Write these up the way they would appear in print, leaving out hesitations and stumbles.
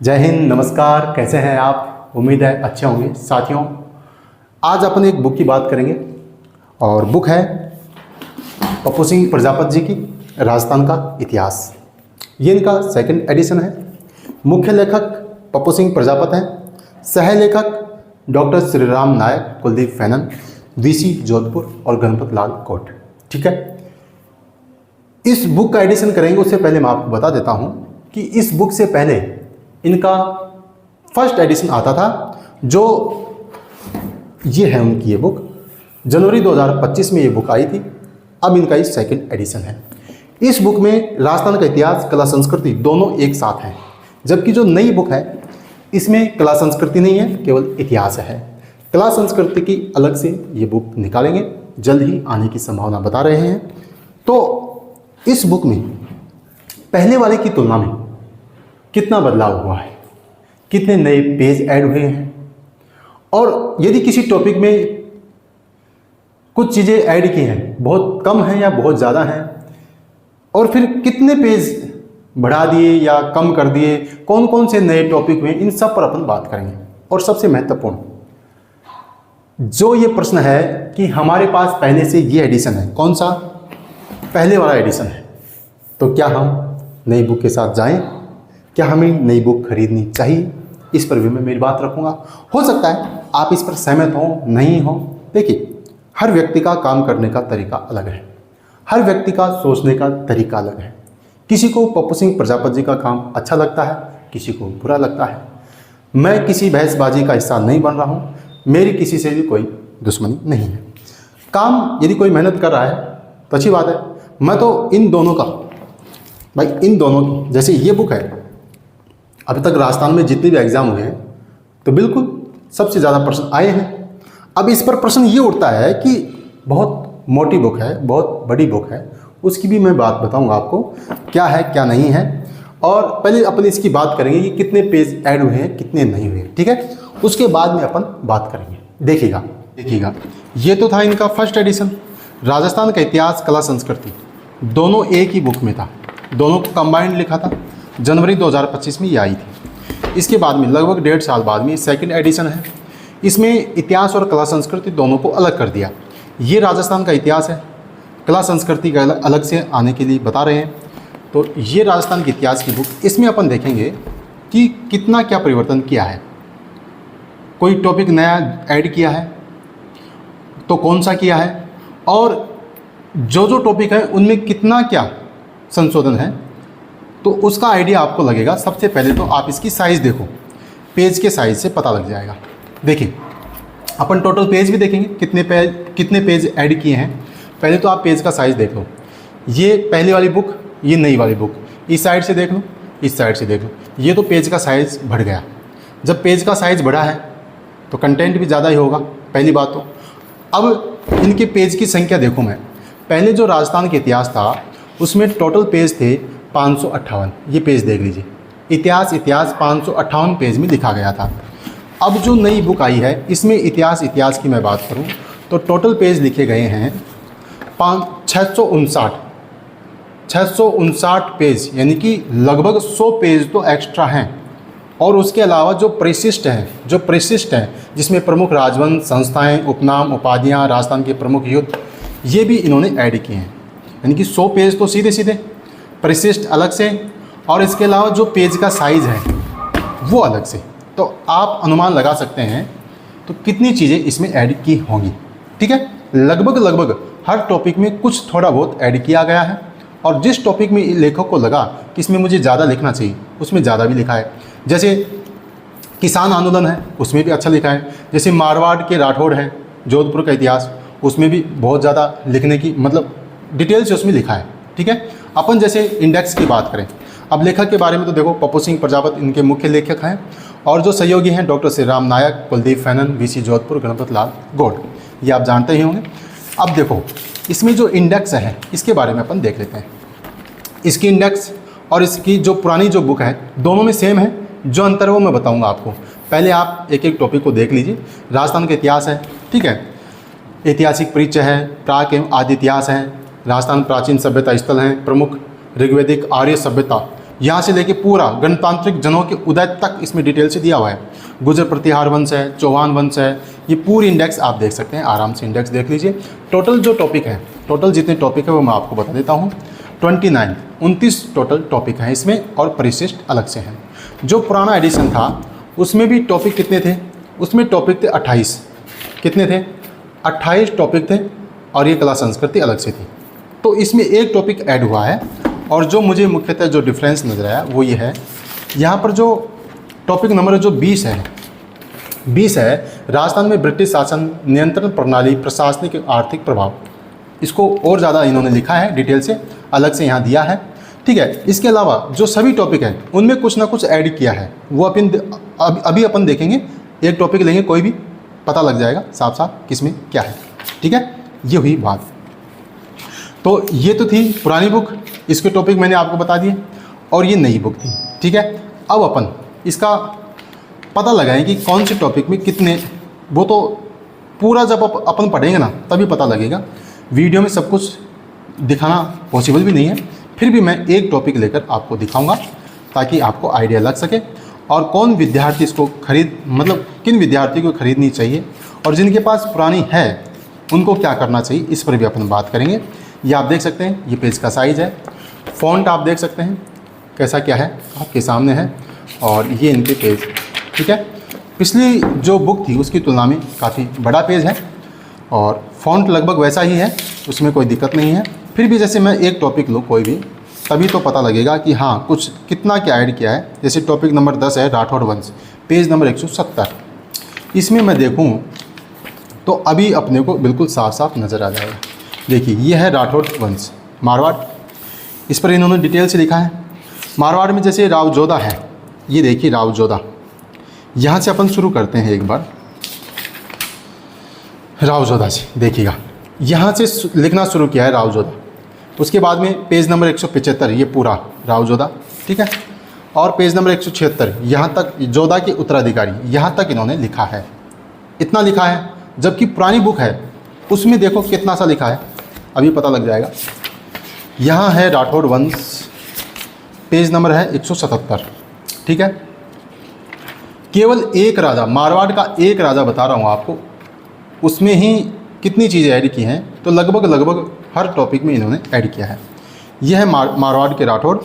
जय हिंद, नमस्कार। कैसे हैं आप? उम्मीद है अच्छे होंगे। साथियों, आज अपन एक बुक की बात करेंगे और बुक है पप्पू सिंह प्रजापति जी की राजस्थान का इतिहास। ये इनका सेकंड एडिशन है। मुख्य लेखक पप्पू सिंह प्रजापति हैं, सह लेखक डॉक्टर श्रीराम नायक, कुलदीप फैनन, वीसी जोधपुर और गणपत लाल कोट। ठीक है, इस बुक का एडिशन करेंगे उससे पहले मैं आपको बता देता हूँ कि इस बुक से पहले इनका फर्स्ट एडिशन आता था, जो ये है उनकी ये बुक। जनवरी 2025 में ये बुक आई थी। अब इनका ये सेकंड एडिशन है। इस बुक में राजस्थान का इतिहास, कला, संस्कृति दोनों एक साथ हैं, जबकि जो नई बुक है इसमें कला संस्कृति नहीं है, केवल इतिहास है। कला संस्कृति की अलग से ये बुक निकालेंगे, जल्द ही आने की संभावना बता रहे हैं। तो इस बुक में पहले वाले की तुलना में कितना बदलाव हुआ है, कितने नए पेज ऐड हुए हैं, और यदि किसी टॉपिक में कुछ चीज़ें ऐड की हैं, बहुत कम हैं या बहुत ज़्यादा हैं, और फिर कितने पेज बढ़ा दिए या कम कर दिए, कौन कौन से नए टॉपिक हुए, इन सब पर अपन बात करेंगे। और सबसे महत्वपूर्ण जो ये प्रश्न है कि हमारे पास पहले से ये एडिशन है, कौन सा? पहले वाला एडिशन है, तो क्या हम नई बुक के साथ जाएं? क्या हमें नई बुक खरीदनी चाहिए? इस पर भी मैं मेरी बात रखूंगा। हो सकता है आप इस पर सहमत हो, नहीं हो। देखिए, हर व्यक्ति का काम करने का तरीका अलग है, हर व्यक्ति का सोचने का तरीका अलग है। किसी को पप्पू सिंह प्रजापति जी का काम अच्छा लगता है, किसी को बुरा लगता है। मैं किसी बहसबाजी का हिस्सा नहीं बन रहा हूँ, मेरी किसी से भी कोई दुश्मनी नहीं है। काम यदि कोई मेहनत कर रहा है तो अच्छी बात है। मैं तो इन दोनों का, भाई इन दोनों की, जैसे ये बुक है, अभी तक राजस्थान में जितने भी एग्ज़ाम हुए हैं तो बिल्कुल सबसे ज़्यादा प्रश्न आए हैं। अब इस पर प्रश्न ये उठता है कि बहुत मोटी बुक है, बहुत बड़ी बुक है, उसकी भी मैं बात बताऊंगा आपको क्या है क्या नहीं है। और पहले अपन इसकी बात करेंगे कि कितने पेज ऐड हुए हैं, कितने नहीं हुए। ठीक है, उसके बाद में अपन बात करेंगे। देखिएगा, ये तो था इनका फर्स्ट एडिशन। राजस्थान का इतिहास, कला, संस्कृति दोनों एक ही बुक में था, दोनों को कंबाइंड लिखा था। जनवरी 2025 में ये आई थी। इसके बाद में लगभग 1.5 साल बाद में सेकंड एडिशन है। इसमें इतिहास और कला संस्कृति दोनों को अलग कर दिया। ये राजस्थान का इतिहास है, कला संस्कृति का अलग से आने के लिए बता रहे हैं। तो ये राजस्थान के इतिहास की बुक, इसमें अपन देखेंगे कि कितना क्या परिवर्तन किया है, कोई टॉपिक नया ऐड किया है तो कौन सा किया है, और जो टॉपिक है उनमें कितना क्या संशोधन है, तो उसका आइडिया आपको लगेगा। सबसे पहले तो आप इसकी साइज़ देखो, पेज के साइज़ से पता लग जाएगा। देखिए, अपन टोटल पेज भी देखेंगे, कितने पेज ऐड किए हैं। पहले तो आप पेज का साइज़ देख लो। ये पहले वाली बुक, ये नई वाली बुक, इस साइड से देख लो, इस साइड से देख लो। ये तो पेज का साइज़ बढ़ गया। जब पेज का साइज़ बढ़ा है तो कंटेंट भी ज़्यादा ही होगा, पहली बात तो। अब इनके पेज की संख्या देखूँ मैं, पहले जो राजस्थान का इतिहास था उसमें टोटल पेज थे 558। ये पेज देख लीजिए, इतिहास 558 पेज में लिखा गया था। अब जो नई बुक आई है इसमें इतिहास की मैं बात करूं तो टोटल पेज लिखे गए हैं 659 पेज, यानी कि लगभग 100 पेज तो एक्स्ट्रा हैं। और उसके अलावा जो परिशिष्ट हैं जिसमें प्रमुख राजवंश, संस्थाएं, उपनाम, उपाधियां, राजस्थान के प्रमुख युद्ध, ये भी इन्होंने ऐड किए हैं। यानी कि 100 पेज तो सीधे परिशिष्ट अलग से, और इसके अलावा जो पेज का साइज़ है वो अलग से। तो आप अनुमान लगा सकते हैं तो कितनी चीज़ें इसमें ऐड की होंगी। ठीक है, लगभग हर टॉपिक में कुछ थोड़ा बहुत ऐड किया गया है, और जिस टॉपिक में लेखक को लगा कि इसमें मुझे ज़्यादा लिखना चाहिए उसमें ज़्यादा भी लिखा है। जैसे किसान आंदोलन है, उसमें भी अच्छा लिखा है। जैसे मारवाड़ के राठौड़ है, जोधपुर का इतिहास, उसमें भी बहुत ज़्यादा लिखने की, मतलब डिटेल से उसमें लिखा है। ठीक है, अपन जैसे इंडेक्स की बात करें, अब लेखक के बारे में तो देखो, पप्पू सिंह प्रजापति इनके मुख्य लेखक हैं, और जो सहयोगी हैं डॉक्टर श्रीराम नायक, कुलदीप फैनन, वीसी जोधपुर, गणपत लाल गोड, ये आप जानते ही होंगे। अब देखो, इसमें जो इंडेक्स है इसके बारे में अपन देख लेते हैं। इसकी इंडेक्स और इसकी जो पुरानी जो बुक है दोनों में सेम है, जो अंतर है वो मैं बताऊँगा आपको। पहले आप एक एक टॉपिक को देख लीजिए। राजस्थान का इतिहास है, ठीक है, ऐतिहासिक परिचय है, प्राक एवं आदि इतिहास है, राजस्थान प्राचीन सभ्यता स्थल हैं, प्रमुख ऋग्वैदिक आर्य सभ्यता यहाँ से लेके पूरा गणतांत्रिक जनों के उदय तक इसमें डिटेल से दिया हुआ है। गुर्जर प्रतिहार वंश है, चौहान वंश है, ये पूरी इंडेक्स आप देख सकते हैं, आराम से इंडेक्स देख लीजिए। टोटल जो टॉपिक है, टोटल जितने टॉपिक है वो मैं आपको बता देता हूँ। 29 टोटल टॉपिक हैं इसमें और परिशिष्ट अलग से हैं। जो पुराना एडिशन था उसमें भी टॉपिक कितने थे? उसमें टॉपिक थे 28। कितने थे? 28 टॉपिक थे और ये कला संस्कृति अलग से थी। तो इसमें एक टॉपिक ऐड हुआ है और जो मुझे मुख्यतः जो डिफरेंस नज़र आया वो ये है, यहाँ पर जो टॉपिक नंबर जो 20 है राजस्थान में ब्रिटिश शासन, नियंत्रण प्रणाली, प्रशासनिक आर्थिक प्रभाव। इसको और ज़्यादा इन्होंने लिखा है डिटेल से, अलग से यहाँ दिया है, ठीक है। इसके अलावा जो सभी टॉपिक हैं उनमें कुछ ना कुछ ऐड किया है, वो अभी अपन देखेंगे। एक टॉपिक लेंगे कोई भी, पता लग जाएगा साफ साफ किसमें क्या है, ठीक है। ये हुई बात। तो ये तो थी पुरानी बुक, इसके टॉपिक मैंने आपको बता दिए, और ये नई बुक थी, ठीक है। अब अपन इसका पता लगाएं कि कौन से टॉपिक में कितने, वो तो पूरा जब अपन पढ़ेंगे ना तभी पता लगेगा। वीडियो में सब कुछ दिखाना पॉसिबल भी नहीं है, फिर भी मैं एक टॉपिक लेकर आपको दिखाऊंगा ताकि आपको आइडिया लग सके और कौन विद्यार्थी इसको किन विद्यार्थी को खरीदनी चाहिए और जिनके पास पुरानी है उनको क्या करना चाहिए, इस पर भी अपन बात करेंगे। ये आप देख सकते हैं, ये पेज का साइज़ है, फ़ॉन्ट आप देख सकते हैं कैसा क्या है, आपके सामने है, और ये इनके पेज, ठीक है। पिछली जो बुक थी उसकी तुलना में काफ़ी बड़ा पेज है और फ़ॉन्ट लगभग वैसा ही है, उसमें कोई दिक्कत नहीं है। फिर भी जैसे मैं एक टॉपिक लूँ कोई भी, तभी तो पता लगेगा कि हाँ कुछ कितना क्या ऐड किया है। जैसे टॉपिक नंबर 10 है राठौड़ वंश, पेज नंबर 170। इसमें मैं देखूँ तो अभी अपने को बिल्कुल साफ साफ नज़र आ जाएगा। देखिए ये है राठौड़ वंश, मारवाड़, इस पर इन्होंने डिटेल से लिखा है। मारवाड़ में जैसे राव जोधा है, ये देखिए राव जोधा, यहाँ से अपन शुरू करते हैं एक बार। राव जोधा से देखिएगा, यहाँ से लिखना शुरू किया है राव जोधा। उसके बाद में पेज नंबर 175, ये पूरा राव जोधा, ठीक है। और पेज नंबर 176, यहाँ तक जोधा के उत्तराधिकारी, यहाँ तक इन्होंने लिखा है, इतना लिखा है। जबकि पुरानी बुक है उसमें देखो कितना सा लिखा है, अभी पता लग जाएगा। यहाँ है राठौड़ वंश, पेज नंबर है 177, ठीक है। केवल एक राजा, मारवाड़ का एक राजा बता रहा हूँ आपको, उसमें ही कितनी चीज़ें ऐड की हैं, तो लगभग हर टॉपिक में इन्होंने ऐड किया है। यह है मारवाड़ के राठौड़,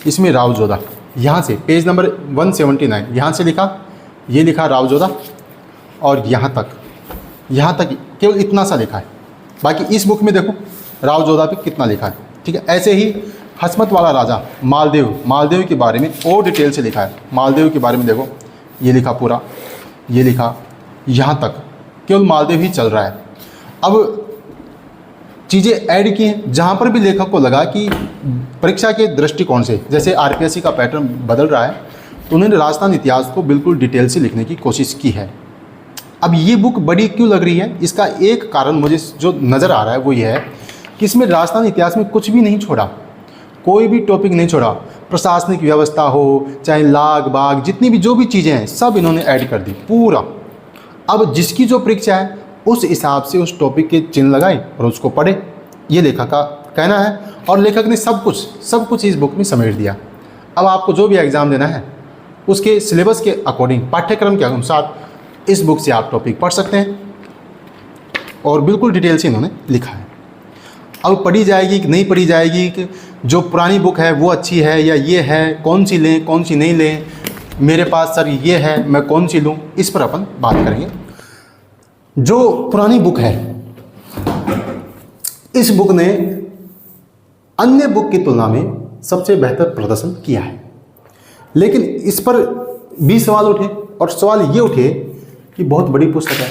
इसमें राव जोधा, यहाँ से पेज नंबर 179, यहाँ से लिखा, ये लिखा राव जोधा, और यहाँ तक केवल इतना सा लिखा है। बाकी इस बुक में देखो राव जोधा पे कितना लिखा है, ठीक है। ऐसे ही हसमत वाला राजा मालदेव के बारे में और डिटेल से लिखा है। मालदेव के बारे में देखो, ये लिखा पूरा, ये लिखा, यहाँ तक केवल मालदेव ही चल रहा है। अब चीज़ें ऐड की हैं, जहाँ पर भी लेखक को लगा कि परीक्षा के दृष्टिकोण से, जैसे आरपीएससी का पैटर्न बदल रहा है, तो उन्होंने राजस्थान इतिहास को बिल्कुल डिटेल से लिखने की कोशिश की है। अब ये बुक बड़ी क्यों लग रही है, इसका एक कारण मुझे जो नज़र आ रहा है वो ये है कि इसमें राजस्थान इतिहास में कुछ भी नहीं छोड़ा, कोई भी टॉपिक नहीं छोड़ा। प्रशासनिक व्यवस्था हो, चाहे लाग बाग, जितनी भी जो भी चीज़ें हैं सब इन्होंने ऐड कर दी पूरा। अब जिसकी जो परीक्षा है उस हिसाब से उस टॉपिक के चिन्ह लगाए और उसको पढ़े, ये लेखक का कहना है। और लेखक ने सब कुछ इस बुक में समेट दिया। अब आपको जो भी एग्ज़ाम देना है उसके सिलेबस के अकॉर्डिंग, पाठ्यक्रम के अनुसार इस बुक से आप टॉपिक पढ़ सकते हैं और बिल्कुल डिटेल से इन्होंने लिखा है। अब पढ़ी जाएगी कि नहीं पढ़ी जाएगी, कि जो पुरानी बुक है वो अच्छी है या ये है, कौन सी लें कौन सी नहीं लें, मेरे पास सर ये है मैं कौन सी लूँ, इस पर अपन बात करेंगे। जो पुरानी बुक है, इस बुक ने अन्य बुक की तुलना में सबसे बेहतर प्रदर्शन किया है। लेकिन इस पर भी सवाल उठे, और सवाल ये उठे कि बहुत बड़ी पुस्तक है,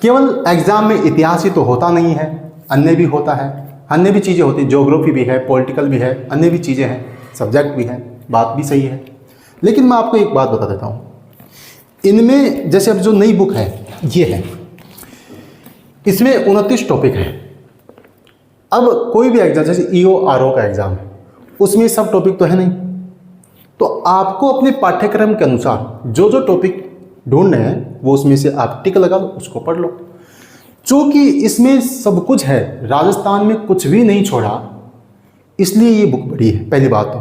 केवल एग्जाम में इतिहास ही तो होता नहीं है, अन्य भी होता है, अन्य भी चीज़ें होती हैं, ज्योग्राफी भी है, पॉलिटिकल भी है, अन्य भी चीज़ें हैं, सब्जेक्ट भी है, बात भी सही है। लेकिन मैं आपको एक बात बता देता हूँ, इनमें जैसे अब जो नई बुक है ये है, इसमें 29 टॉपिक है। अब कोई भी एग्जाम, जैसे ईओ आरओ का एग्ज़ाम है, उसमें सब टॉपिक तो है नहीं, तो आपको अपने पाठ्यक्रम के अनुसार जो जो टॉपिक ढूंढने हैं वो उसमें से आप टिक लगा लो, उसको पढ़ लो। चूँकि इसमें सब कुछ है, राजस्थान में कुछ भी नहीं छोड़ा, इसलिए ये बुक बड़ी है। पहली बात तो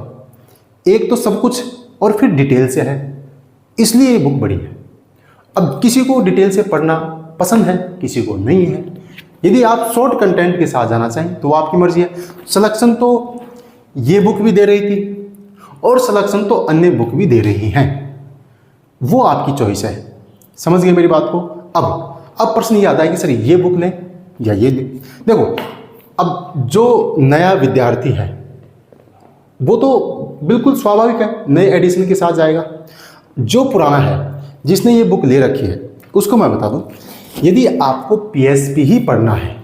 एक तो सब कुछ और फिर डिटेल से है, इसलिए ये बुक बड़ी है। अब किसी को डिटेल से पढ़ना पसंद है, किसी को नहीं है। यदि आप शॉर्ट कंटेंट के साथ जाना चाहें तो आपकी मर्जी है। सिलेक्शन तो ये बुक भी दे रही थी और सिलेक्शन तो अन्य बुक भी दे रही हैं, वो आपकी चॉइस है। समझ गए मेरी बात को। अब प्रश्न ये आता है कि सर ये बुक लें या ये लें। देखो, अब जो नया विद्यार्थी है वो तो बिल्कुल स्वाभाविक है, नए एडिशन के साथ जाएगा। जो पुराना है, जिसने ये बुक ले रखी है, उसको मैं बता दूं, यदि आपको पीएसपी ही पढ़ना है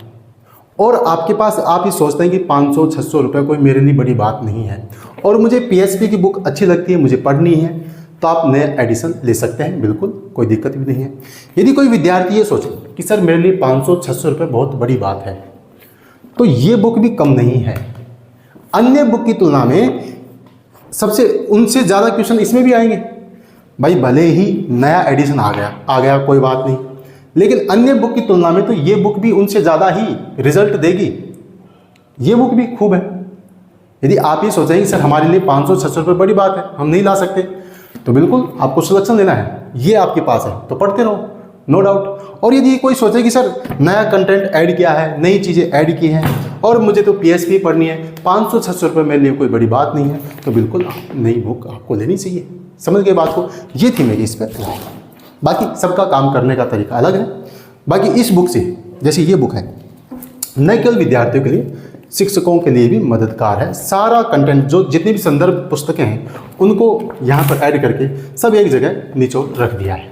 और आपके पास, आप ये सोचते हैं कि 500-600 रुपये कोई मेरे लिए बड़ी बात नहीं है और मुझे पीएसपी की बुक अच्छी लगती है, मुझे पढ़नी है, तो आप नया एडिशन ले सकते हैं, बिल्कुल कोई दिक्कत भी नहीं है। यदि कोई विद्यार्थी ये सोचे कि सर मेरे लिए 500-600 रुपये बहुत बड़ी बात है, तो ये बुक भी कम नहीं है। अन्य बुक की तुलना में उनसे ज़्यादा क्वेश्चन इसमें भी आएंगे। भाई भले ही नया एडिशन आ गया कोई बात नहीं, लेकिन अन्य बुक की तुलना में तो ये बुक भी उनसे ज़्यादा ही रिजल्ट देगी। ये बुक भी खूब है। यदि आप ये सोचें कि सर हमारे लिए 500-600 रुपये बड़ी बात है, हम नहीं ला सकते, तो बिल्कुल आपको सिलेक्शन लेना है, ये आपके पास है तो पढ़ते रहो, नो डाउट। और यदि कोई सोचे कि सर नया कंटेंट ऐड किया है, नई चीज़ें ऐड की हैं और मुझे तो पीएसपी पढ़नी है, 500-600 रुपये मेरे लिए कोई बड़ी बात नहीं है, तो बिल्कुल नई बुक आपको लेनी चाहिए। समझ गए बात को। ये थी मेरी इस पर राय। बाकी सबका काम करने का तरीका अलग है। बाकी इस बुक से, जैसे ये बुक है, न केवल विद्यार्थियों के लिए, शिक्षकों के लिए भी मददगार है। सारा कंटेंट, जो जितनी भी संदर्भ पुस्तकें हैं, उनको यहाँ पर ऐड करके सब एक जगह निचोड़ रख दिया है,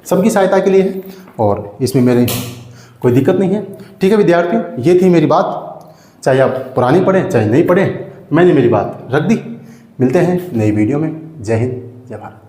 सबकी सहायता के लिए है और इसमें मेरे कोई दिक्कत नहीं है। ठीक है विद्यार्थियों, ये थी मेरी बात। चाहे आप पुरानी पढ़ें चाहे नहीं पढ़ें, मैंने मेरी बात रख दी। मिलते हैं नई वीडियो में। जय हिंद, जय भारत।